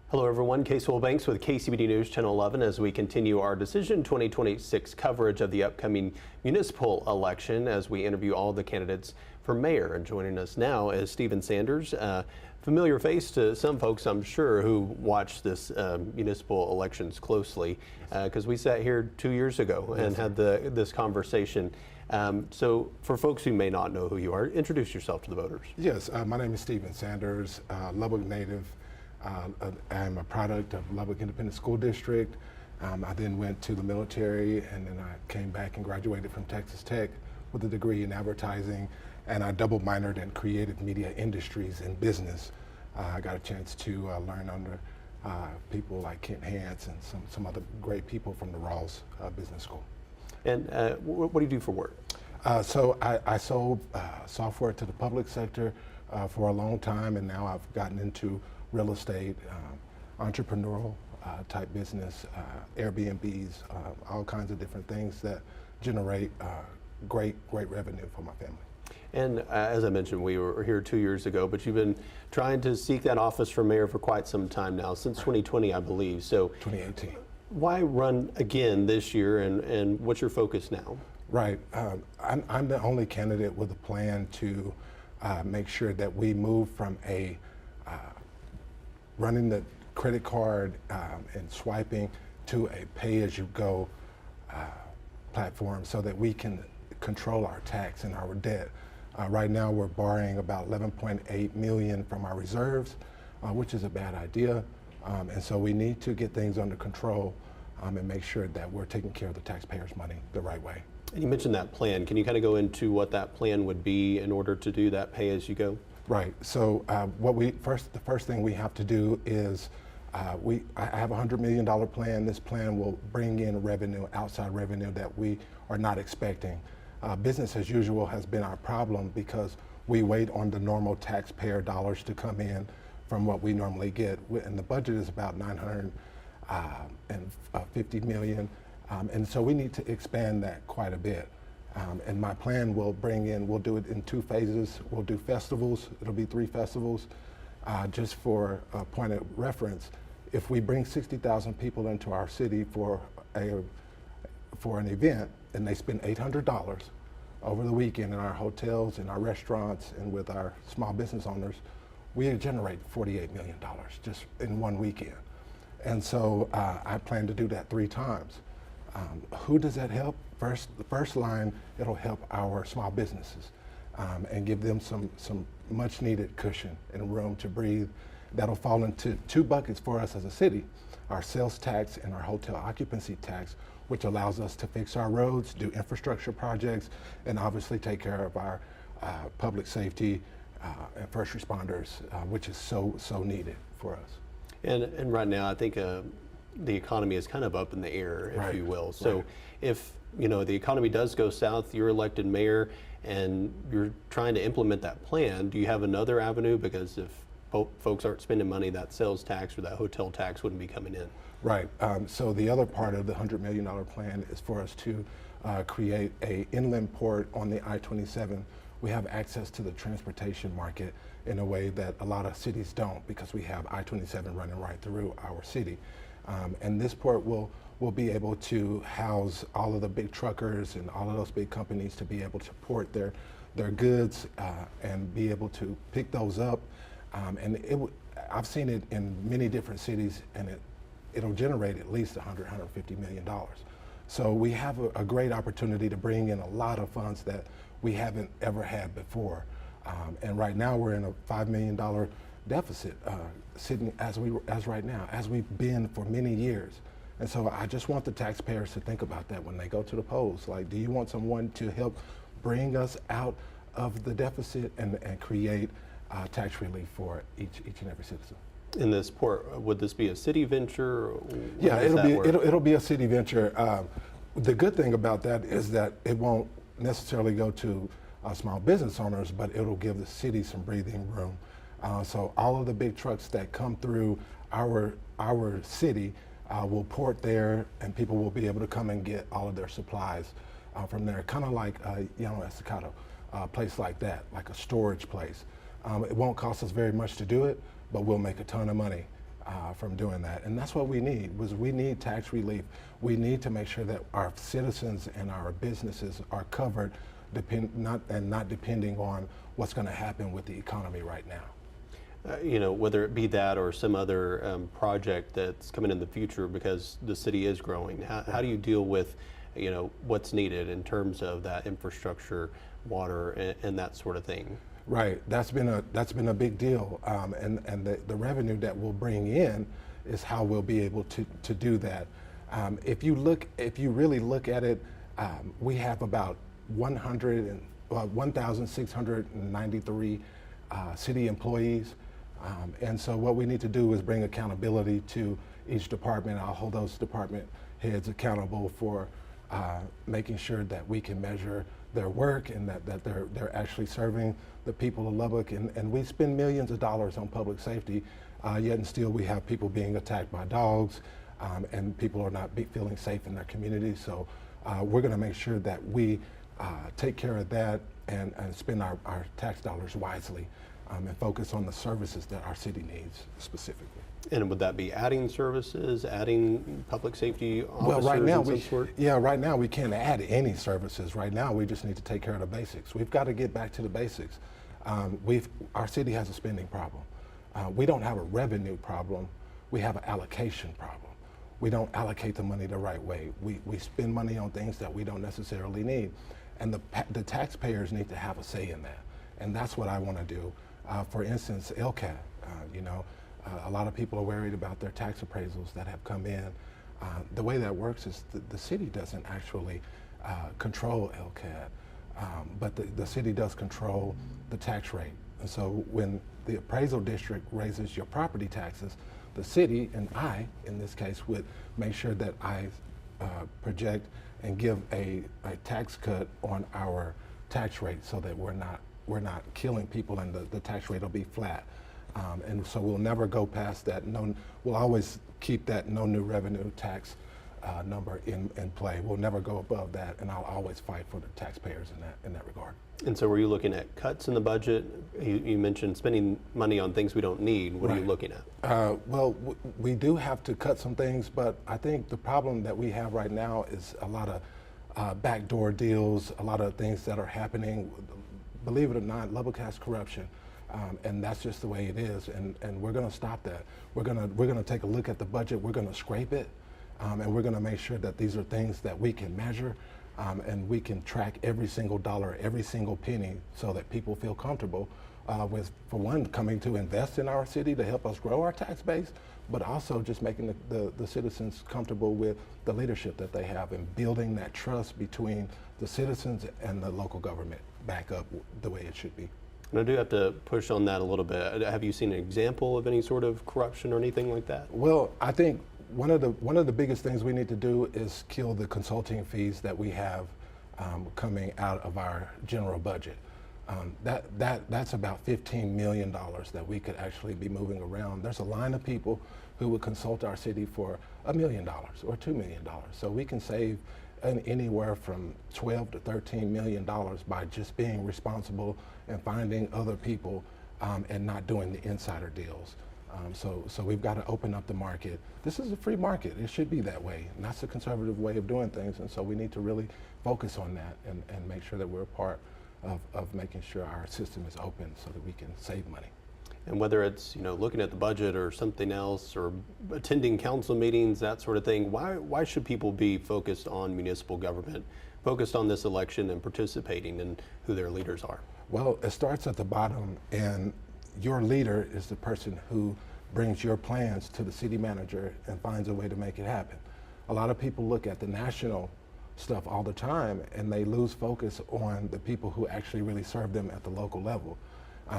Hello everyone, Casey Banks with KCBD News Channel 11 as we continue our Decision 2026 coverage of the upcoming municipal election as we interview all the candidates for mayor. And joining us now is Stephen Sanders, familiar face to some folks I'm sure who watch this municipal elections closely because we sat here 2 years ago and had this conversation. So for folks who may not know who you are, introduce yourself to the voters. Yes, my name is Stephen Sanders, Lubbock native. I'm a product of Lubbock Independent School District. I then went to the military, and then I came back and graduated from Texas Tech with a degree in advertising, and I double minored in creative media industries and business. I got a chance to learn under people like Kent Hance and some other great people from the Rawls Business School. And what do you do for work? So I sold software to the public sector for a long time, and now I've gotten into real estate, entrepreneurial type business, Airbnbs, all kinds of different things that generate great revenue for my family. And as I mentioned, we were here 2 years ago, but you've been trying to seek that office for mayor for quite some time now, since 2020, I believe. So 2018. Why run again this year, and what's your focus now? Right. I'm the only candidate with a plan to make sure that we move from a running the credit card and swiping to a pay-as-you-go platform so that we can control our tax and our debt. Right now we're borrowing about $11.8 million from our reserves, which is a bad idea. And so we need to get things under control and make sure that we're taking care of the taxpayers' money the right way. And you mentioned that plan. Can you kind of go into what that plan would be in order to do that pay-as-you-go? Right. So the first thing we have to do is I have a $100 million plan. This plan will bring in revenue, outside revenue that we are not expecting. Business as usual has been our problem because we wait on the normal taxpayer dollars to come in from what we normally get. And the budget is about $950 million. And so we need to expand that quite a bit. And my plan will we'll do it in 2 phases. We'll do festivals. It'll be 3 festivals. Just for a point of reference, if we bring 60,000 people into our city for an event and they spend $800 over the weekend in our hotels, in our restaurants, and with our small business owners, we generate $48 million just in one weekend. And so I plan to do that 3 times. Who does that help? The first line, it'll help our small businesses and give them some much needed cushion and room to breathe. That'll fall into 2 buckets for us as a city, our sales tax and our hotel occupancy tax, which allows us to fix our roads, do infrastructure projects, and obviously take care of our public safety and first responders, which is so needed for us. And right now, I think the economy is kind of up in the air, if you will. So if the economy does go south, you're elected mayor, and you're trying to implement that plan, do you have another avenue? Because if folks aren't spending money, that sales tax or that hotel tax wouldn't be coming in. Right. So the other part of the $100 million plan is for us to create an inland port on the I-27. We have access to the transportation market in a way that a lot of cities don't, because we have I-27 running right through our city. And this port will be able to house all of the big truckers and all of those big companies to be able to port their goods and be able to pick those up. And I've seen it in many different cities, and it'll generate at least $150 million. So we have a great opportunity to bring in a lot of funds that we haven't ever had before. And right now we're in a $5 million deficit sitting as right now, as we've been for many years. And so I just want the taxpayers to think about that when they go to the polls. Like, do you want someone to help bring us out of the deficit and create tax relief for each and every citizen? In this port, would this be a city venture? Yeah, it'll be a city venture. The good thing about that is that it won't necessarily go to small business owners, but it'll give the city some breathing room. So all of the big trucks that come through our city will port there, and people will be able to come and get all of their supplies from there, kind of like Estacado, a place like that, like a storage place. It won't cost us very much to do it, but we'll make a ton of money from doing that. And that's what we need. We need tax relief. We need to make sure that our citizens and our businesses are covered, not depending on what's going to happen with the economy right now. Whether it be that or some other project that's coming in the future, because the city is growing. How do you deal with, what's needed in terms of that infrastructure, water, and that sort of thing? Right, that's been a big deal, and the revenue that we'll bring in is how we'll be able to do that. If you really look at it, we have about 1,693 city employees, and so what we need to do is bring accountability to each department. I'll hold those department heads accountable for making sure that we can measure their work and that they're actually serving the people of Lubbock. And we spend millions of dollars on public safety, yet and still we have people being attacked by dogs, and people are not feeling safe in their communities. So we're going to make sure that we take care of that and spend our tax dollars wisely, and focus on the services that our city needs specifically. And would that be adding services, adding public safety officers? Well, right now right now we can't add any services. Right now we just need to take care of the basics. We've got to get back to the basics. Our city has a spending problem. We don't have a revenue problem. We have an allocation problem. We don't allocate the money the right way. We spend money on things that we don't necessarily need, and the taxpayers need to have a say in that. And that's what I want to do. For instance, LCAT. A lot of people are worried about their tax appraisals that have come in. The way that works is the city doesn't actually control LCAT, but the city does control the tax rate. And so when the appraisal district raises your property taxes, the city, and I, in this case, would make sure that I project and give a tax cut on our tax rate so that we're not killing people, and the tax rate will be flat. And so we'll never go past that. We'll always keep that no new revenue tax number in play. We'll never go above that, and I'll always fight for the taxpayers in that regard. And so were you looking at cuts in the budget? You mentioned spending money on things we don't need. What are you looking at? Well, we do have to cut some things, but I think the problem that we have right now is a lot of backdoor deals, a lot of things that are happening. Believe it or not, Lubbock has corruption. And that's just the way it is, and we're going to stop that. We're going to take a look at the budget. We're going to scrape it, and we're going to make sure that these are things that we can measure, and we can track every single dollar, every single penny, so that people feel comfortable with, for one, coming to invest in our city to help us grow our tax base, but also just making the citizens comfortable with the leadership that they have and building that trust between the citizens and the local government back up the way it should be. And I do have to push on that a little bit. Have you seen an example of any sort of corruption or anything like that? Well, I think one of the biggest things we need to do is kill the consulting fees that we have coming out of our general budget. That's about $15 million that we could actually be moving around. There's a line of people who would consult our city for $1 million or $2 million. So we can save anywhere from $12 to $13 million by just being responsible and finding other people and not doing the insider deals. So we've got to open up the market. This is a free market. It should be that way. And that's a conservative way of doing things. And so we need to really focus on that and make sure that we're a part of making sure our system is open so that we can save money. And whether it's looking at the budget or something else, or attending council meetings, that sort of thing, why should people be focused on municipal government, focused on this election and participating in who their leaders are? Well, it starts at the bottom, and your leader is the person who brings your plans to the city manager and finds a way to make it happen. A lot of people look at the national stuff all the time and they lose focus on the people who actually really serve them at the local level.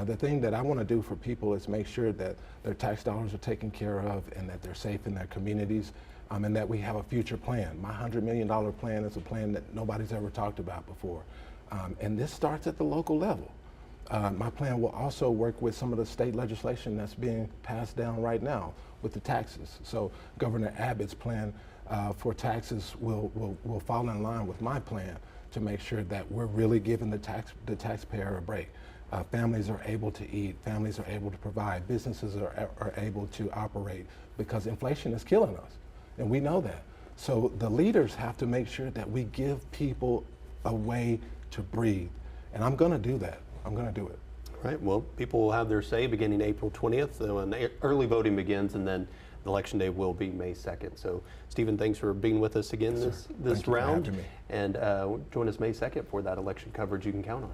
The thing that I want to do for people is make sure that their tax dollars are taken care of and that they're safe in their communities, and that we have a future plan. My $100 million plan is a plan that nobody's ever talked about before. And this starts at the local level. My plan will also work with some of the state legislation that's being passed down right now with the taxes. So Governor Abbott's plan for taxes will fall in line with my plan to make sure that we're really giving the taxpayer a break. families are able to eat, families are able to provide, businesses are able to operate, because inflation is killing us, and we know that. So the leaders have to make sure that we give people a way to breathe, and I'm going to do that. I'm going to do it. Right. Well, people will have their say beginning April 20th when early voting begins, and then Election Day will be May 2nd. So, Stephen, thanks for being with us again this round. And join us May 2nd for that election coverage you can count on.